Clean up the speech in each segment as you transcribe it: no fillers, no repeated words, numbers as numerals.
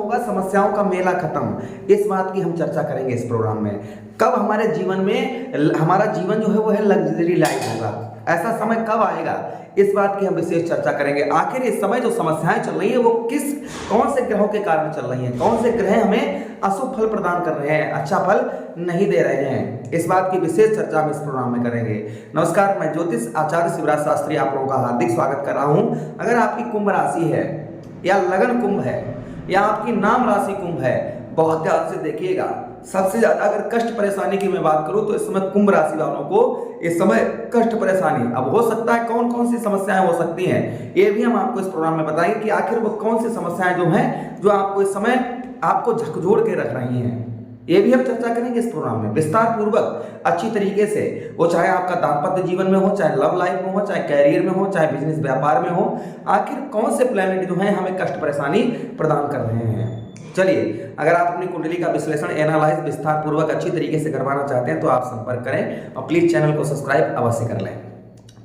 होगा समस्याओं का मेला खत्म, इस बात की हम चर्चा करेंगे इस प्रोग्राम में। कब हमारे जीवन में हमारा जीवन जो है वो है लग्जरी लाइफ होगा, ऐसा समय कब आएगा, इस बात की हम विशेष चर्चा करेंगे। आखिर इस समय जो समस्याएं चल रही है वो कौन से ग्रहों के कारण चल रही हैं, कौन से ग्रह हमें अशुभ फल प्रदान कर रहे हैं, अच्छा फल नहीं दे रहे हैं, इस बात की विशेष चर्चा हम इस प्रोग्राम में करेंगे। नमस्कार, मैं ज्योतिष आचार्य शिवराज शास्त्री आप लोगों का हार्दिक स्वागत कर रहा हूं। अगर आपकी कुंभ राशि है या लगन कुंभ है या आपकी नाम राशि कुंभ है, बहुत ध्यान से देखिएगा। सबसे ज्यादा अगर कष्ट परेशानी की मैं बात करूं तो इस समय कुंभ राशि वालों को इस समय कष्ट परेशानी, अब हो सकता है कौन कौन सी समस्याएं हो सकती हैं ये भी हम आपको इस प्रोग्राम में बताएंगे कि आखिर वो कौन सी समस्याएं जो हैं जो आपको इस समय आपको झकझोर के रख रही हैं, ये भी हम चर्चा करेंगे इस प्रोग्राम में विस्तार पूर्वक अच्छी तरीके से। वो चाहे आपका दाम्पत्य जीवन में हो, चाहे लव लाइफ में हो, चाहे कैरियर में हो, चाहे बिजनेस व्यापार में हो, आखिर कौन से प्लैनेट जो हैं हमें कष्ट परेशानी प्रदान कर रहे हैं। चलिए, अगर आप अपनी कुंडली का विश्लेषण एनालाइज विस्तार पूर्वक अच्छी तरीके से करवाना चाहते हैं तो आप संपर्क करें और प्लीज चैनल को सब्सक्राइब अवश्य कर लें।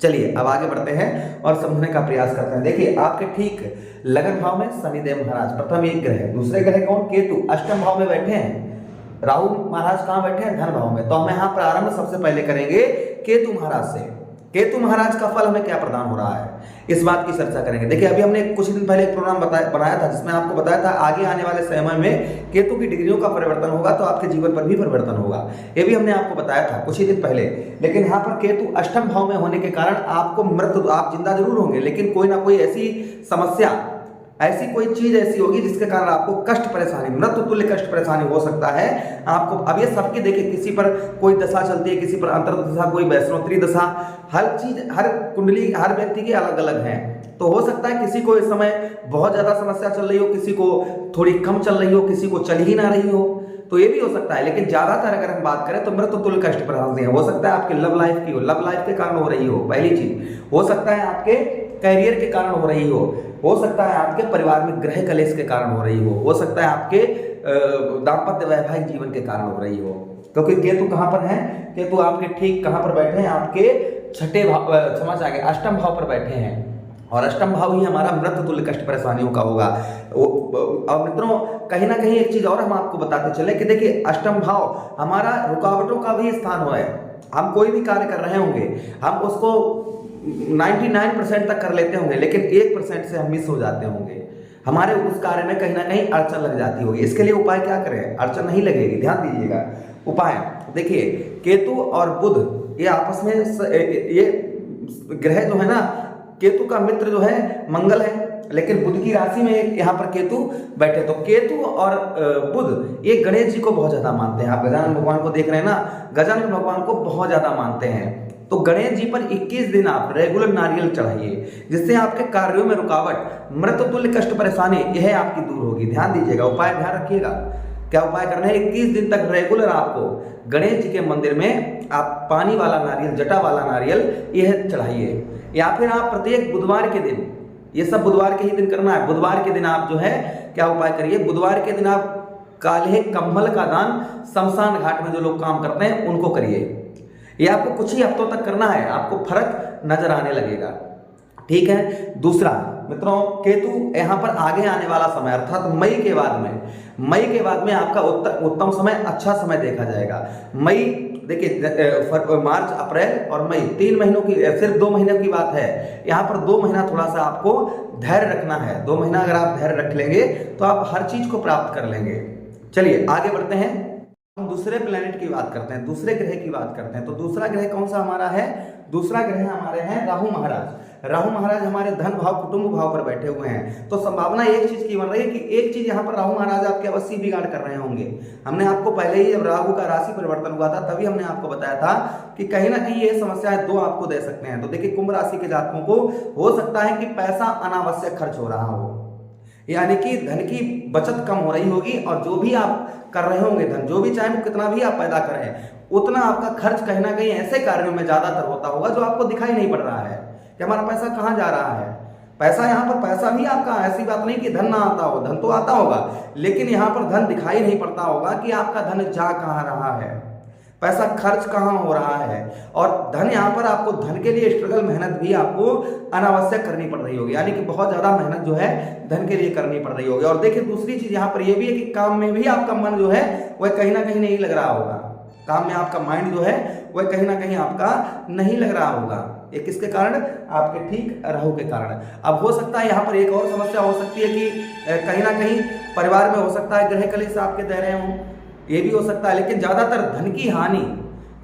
चलिए अब आगे बढ़ते हैं और समझने का प्रयास करते हैं। देखिए, आपके ठीक लगन भाव में शनिदेव महाराज प्रथम एक ग्रह, दूसरे ग्रह कौन, केतु अष्टम भाव में बैठे हैं। राहु महाराज कहां बैठे हैं, धन भाव में। तो हम यहाँ प्रारंभ सबसे पहले करेंगे केतु महाराज से। केतु महाराज का फल हमें क्या प्रदान हो रहा है, इस बात की चर्चा करेंगे। देखिए, अभी हमने कुछ दिन पहले एक प्रोग्राम बनाया था जिसमें आपको बताया था आगे आने वाले समय में केतु की डिग्रियों का परिवर्तन होगा तो आपके जीवन पर भी परिवर्तन होगा, ये भी हमने आपको बताया था कुछ ही दिन पहले। लेकिन यहाँ पर केतु अष्टम भाव में होने के कारण आपको मृत्यु, आप जिंदा जरूर होंगे लेकिन कोई ना कोई ऐसी समस्या, ऐसी कोई चीज ऐसी होगी जिसके कारण आपको कष्ट परेशानी, मृत्यु तुल्य कष्ट परेशानी हो सकता है आपको। अब ये सबकी देखिए, किसी पर कोई दशा चलती है, किसी पर अंतर्दशा, कोई वैष्णोत्री दशा, हर चीज, हर कुंडली, हर व्यक्ति की अलग अलग है। तो हो सकता है किसी को इस समय बहुत ज्यादा समस्या चल रही हो, किसी को थोड़ी कम चल रही हो, किसी को चल ही ना रही हो, तो ये भी हो सकता है। लेकिन ज्यादातर अगर हम बात करें तो मृत्यु तुल्य कष्ट परेशानी हो सकता है आपके लव लाइफ की हो, लव लाइफ के कारण हो रही हो, पहली चीज हो सकता है आपके कैरियर के कारण हो रही हो सकता है आपके परिवार में ग्रह कलेश के कारण हो रही हो सकता है आपके दाम्पत्य वैवाहिक जीवन के कारण हो रही हो। क्योंकि केतु कहां पर है, केतु आपके ठीक कहां पर बैठे हैं, आपके छठे भाव, समझ आ गए, अष्टम भाव पर बैठे हैं और अष्टम भाव ही हमारा मृत्यु तुल्य कष्ट परेशानियों का होगा। और मित्रों, कहीं ना कहीं एक चीज और हम आपको बताते चले कि देखिए, अष्टम भाव हमारा रुकावटों का भी स्थान है। हम कोई भी कार्य कर रहे होंगे, हम उसको 99% तक कर लेते होंगे लेकिन 1% से हम मिस हो जाते होंगे, हमारे उस कार्य में कहीं ना कहीं अड़चन लग जाती होगी। इसके लिए उपाय क्या करें, अड़चन नहीं लगेगी, ध्यान दीजिएगा। उपाय देखिए, केतु और बुध ये आपस में ये ग्रह जो है ना, केतु का मित्र जो है मंगल है, लेकिन बुध की राशि में यहाँ पर केतु बैठे। तो केतु और बुध ये गणेश जी को बहुत ज्यादा मानते हैं। आप गजानन भगवान को देख रहे हैं ना, गजानन भगवान को बहुत ज्यादा मानते हैं। तो गणेश जी पर 21 दिन आप रेगुलर नारियल चढ़ाइए, जिससे आपके कार्यों में रुकावट, मृत्यु तुल्य कष्ट परेशानी यह आपकी दूर होगी। ध्यान दीजिएगा, उपाय ध्यान रखिएगा। क्या उपाय करना है, 21 दिन तक रेगुलर आपको गणेश जी के मंदिर में आप पानी वाला नारियल, जटा वाला नारियल यह चढ़ाइए। या फिर आप प्रत्येक बुधवार के दिन, ये सब बुधवार के ही दिन करना है, बुधवार के दिन आप जो है क्या उपाय करिए, बुधवार के दिन आप काले कंबल का दान शमशान घाट में जो लोग काम करते हैं उनको करिए। ये आपको कुछ ही हफ्तों तक करना है, आपको फर्क नजर आने लगेगा, ठीक है। दूसरा मित्रों, केतु यहाँ पर आगे आने वाला समय अर्थात मई के बाद में आपका उत्तम समय, अच्छा समय देखा जाएगा। मई देखिए, मार्च, अप्रैल और मई 3 महीनों की, सिर्फ 2 महीनों की बात है। यहाँ पर 2 महीना थोड़ा सा आपको धैर्य रखना है। 2 महीना अगर आप धैर्य रख लेंगे तो आप हर चीज को प्राप्त कर लेंगे। चलिए आगे बढ़ते हैं, हम दूसरे प्लेनेट की बात करते हैं, दूसरे ग्रह की बात करते हैं। तो दूसरा ग्रह कौन सा हमारा है, दूसरा ग्रह हमारे हैं राहु महाराज। राहु महाराज हमारे धन भाव, कुटुंब भाव पर बैठे हुए हैं। तो संभावना एक चीज की बन रही है कि एक चीज यहाँ पर राहु महाराज आपके अवश्य बिगाड़ कर रहे होंगे। हमने आपको पहले ही, जब राहु का राशि परिवर्तन हुआ था तभी हमने आपको बताया था कि कहीं ना कहीं ये समस्याएं दो आपको दे सकते हैं। तो देखिए, कुंभ राशि के जातकों को हो सकता है कि पैसा अनावश्यक खर्च हो रहा हो, यानी कि धन की बचत कम हो रही होगी और जो भी आप कर रहे होंगे, धन जो भी चाहे वो कितना भी आप पैदा करें, उतना आपका खर्च कहीं ना कहीं ऐसे कार्यों में ज्यादातर होता होगा जो आपको दिखाई नहीं पड़ रहा है कि हमारा पैसा कहाँ जा रहा है। पैसा, यहाँ पर पैसा भी आपका, ऐसी बात नहीं कि धन ना आता हो, धन तो आता होगा, लेकिन यहाँ पर धन दिखाई नहीं पड़ता होगा कि आपका धन जा कहाँ रहा है। पैसा खर्च कहाँ हो रहा है, और धन यहाँ पर आपको धन के लिए स्ट्रगल, मेहनत भी आपको अनावश्यक करनी पड़ रही होगी, यानी कि बहुत ज़्यादा मेहनत जो है धन के लिए करनी पड़ रही होगी। और देखिए दूसरी चीज़ यहाँ पर यह भी है कि काम में भी आपका मन जो है वह कहीं ना कहीं नहीं लग रहा होगा, काम में आपका माइंड जो है वह कहीं ना कहीं आपका नहीं लग रहा होगा। ये किसके कारण? आपके ठीक राहु के कारण। अब हो सकता है यहाँ पर एक और समस्या हो सकती है कि कहीं ना कहीं परिवार में हो सकता है ग्रह कलेश आपके दे रहे हों, ये भी हो सकता है। लेकिन ज़्यादातर धन की हानि,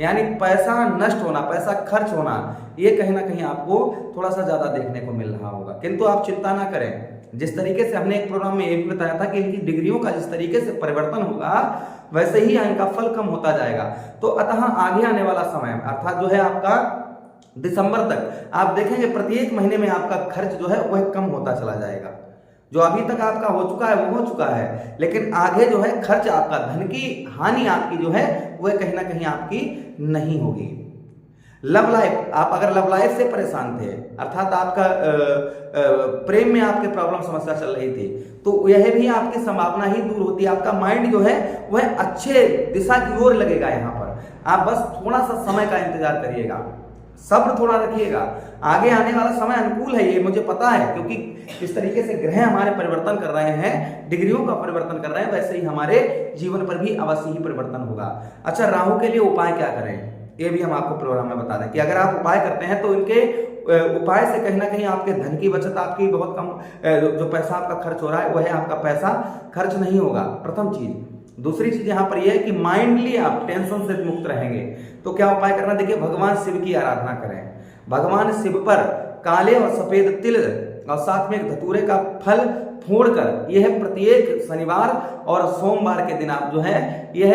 यानी पैसा नष्ट होना, पैसा खर्च होना, ये कहीं ना कहीं आपको थोड़ा सा ज़्यादा देखने को मिल रहा होगा। किंतु आप चिंता ना करें, जिस तरीके से हमने एक प्रोग्राम में ये भी बताया था कि इनकी डिग्रियों का जिस तरीके से परिवर्तन होगा वैसे ही इनका फल कम होता जाएगा। तो अतः आगे आने वाला समय अर्थात जो है आपका दिसंबर तक आप देखेंगे प्रत्येक महीने में आपका खर्च जो है वह कम होता चला जाएगा। जो अभी तक आपका हो चुका है वो हो चुका है, लेकिन आगे जो है खर्च आपका, धन की हानि आपकी जो है वह कहीं ना कहीं आपकी नहीं होगी। लव लाइफ, आप अगर लव लाइफ से परेशान थे, अर्थात आपका प्रेम में आपके प्रॉब्लम समस्या चल रही थी, तो यह भी आपकी संभावना ही दूर होती है। आपका माइंड जो है वह अच्छे दिशा की ओर लगेगा। यहाँ पर आप बस थोड़ा सा समय का इंतजार करिएगा, सब्र थोड़ा रखिएगा। आगे आने वाला समय अनुकूल है, ये मुझे पता है, क्योंकि जिस तरीके से ग्रह हमारे परिवर्तन कर रहे हैं, डिग्रियों का परिवर्तन कर रहे हैं, वैसे ही हमारे जीवन पर भी अवश्य ही परिवर्तन होगा। अच्छा, राहु के लिए उपाय क्या करें, ये भी हम आपको प्रोग्राम में बता दें कि अगर आप उपाय करते हैं तो इनके उपाय से कहीं ना कहीं आपके धन की बचत, आपकी बहुत कम जो पैसा आपका खर्च हो रहा है वह आपका पैसा खर्च नहीं होगा, प्रथम चीज। दूसरी चीज यहाँ पर यह है कि माइंडली आप टेंशन से मुक्त रहेंगे। तो क्या उपाय करना, देखिए भगवान शिव की आराधना करें। भगवान शिव पर काले और सफेद तिल और साथ में एक धतूरे का फल फोड़कर यह प्रत्येक शनिवार और सोमवार के दिन आप जो है यह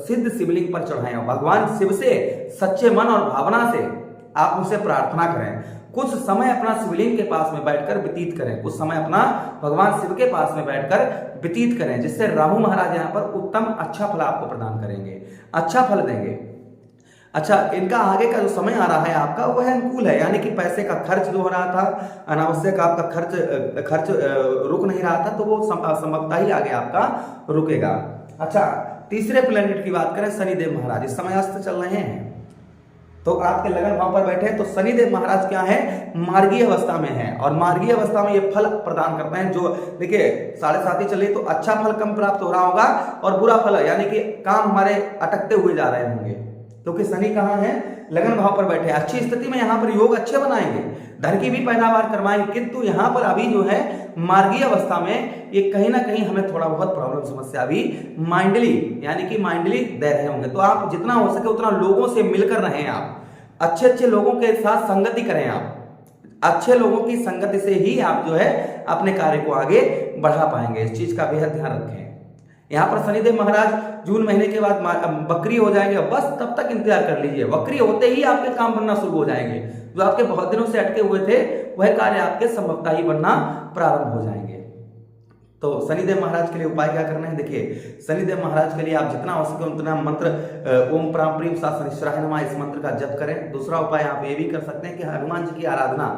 सिद्ध शिवलिंग पर चढ़ाएं। भगवान शिव से सच्चे मन और भावना से आप उनसे प्रार्थना करें। कुछ समय अपना शिवलिंग के पास में बैठकर व्यतीत करें, कुछ समय अपना भगवान शिव के पास में बैठकर व्यतीत करें, जिससे राहु महाराज यहाँ पर उत्तम अच्छा फल आपको प्रदान करेंगे, अच्छा फल देंगे। अच्छा, इनका आगे का जो समय आ रहा है आपका वह अनुकूल है, यानी कि पैसे का खर्च जो हो रहा था, अनावश्यक आपका खर्च रुक नहीं रहा था, तो वो संभवतः ही आगे आपका रुकेगा। अच्छा, तीसरे प्लेनेट की बात करें, शनिदेव महाराज इस समय अस्त चल रहे हैं, तो आपके लगन भाव पर बैठे हैं। तो शनिदेव महाराज क्या है, मार्गीय अवस्था में है, और मार्गीय अवस्था में ये फल प्रदान करते हैं। जो देखिए 7.5 चल रही, तो अच्छा फल कम प्राप्त हो रहा होगा, और बुरा फल यानी कि काम हमारे अटकते हुए जा रहे होंगे, क्योंकि शनि कहाँ है, लगन भाव पर बैठे। अच्छी स्थिति में यहाँ पर योग अच्छे बनाएंगे, धन की भी पैदावार करवाएंगे, किंतु यहाँ पर अभी जो है मार्गीय अवस्था में ये कहीं ना कहीं हमें थोड़ा बहुत प्रॉब्लम समस्या अभी माइंडली, यानी कि माइंडली दे रहे होंगे। तो आप जितना हो सके उतना लोगों से मिलकर रहें, आप अच्छे अच्छे लोगों के साथ संगति करें, आप अच्छे लोगों की संगति से ही आप जो है अपने कार्य को आगे बढ़ा पाएंगे। इस चीज का बेहद ध्यान रखें। यहाँ पर शनिदेव महाराज जून महीने के बाद वक्री हो जाएंगे, बस तब तक इंतजार कर लीजिए। वक्री होते ही आपके काम बनना शुरू हो जाएंगे, जो आपके बहुत दिनों से अटके हुए थे वह कार्य आपके संभवतः ही बनना प्रारंभ हो जाएंगे। तो शनिदेव महाराज के लिए उपाय क्या करना है, देखिए शनिदेव महाराज के लिए आप जितना हो सके उतना मंत्र ओम प्राम प्रीम सा शनिश्चराय नमः इस मंत्र का जप करें। दूसरा उपाय आप ये भी कर सकते हैं कि हनुमान जी की आराधना,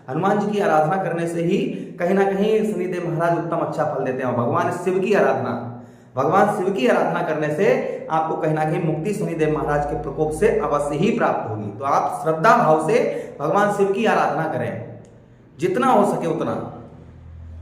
हनुमान जी की आराधना करने से ही कहीं ना कहीं शनिदेव महाराज उत्तम अच्छा फल देते हैं। भगवान शिव की आराधना, भगवान शिव की आराधना करने से आपको कहीं ना कहीं मुक्ति शनिदेव महाराज के प्रकोप से अवश्य ही प्राप्त होगी। तो आप श्रद्धा भाव से भगवान शिव की आराधना करें जितना हो सके उतना,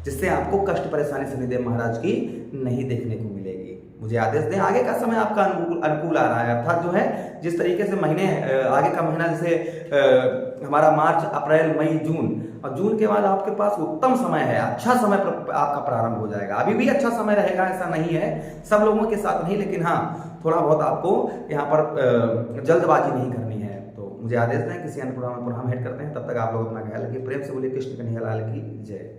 जिससे आपको कष्ट परेशानी शनिदेव महाराज की नहीं देखने को मिलेगी। मुझे आदेश दें, आगे का समय आपका अनुकूल आ रहा है, अर्थात जो है जिस तरीके से महीने आगे का महीना जैसे हमारा मार्च अप्रैल मई जून, और जून के बाद आपके पास उत्तम समय है, अच्छा समय आपका प्रारंभ हो जाएगा। अभी भी अच्छा समय रहेगा, ऐसा नहीं है, सब लोगों के साथ नहीं, लेकिन हाँ थोड़ा बहुत आपको यहाँ पर जल्दबाजी नहीं करनी है। तो मुझे आदेश दें, किसी अन्य प्रोग्राम में हेड करते हैं, तब तक आप लोग अपना ख्याल रखिए। प्रेम से बोलिए कृष्ण कन्हैया लाल की जय।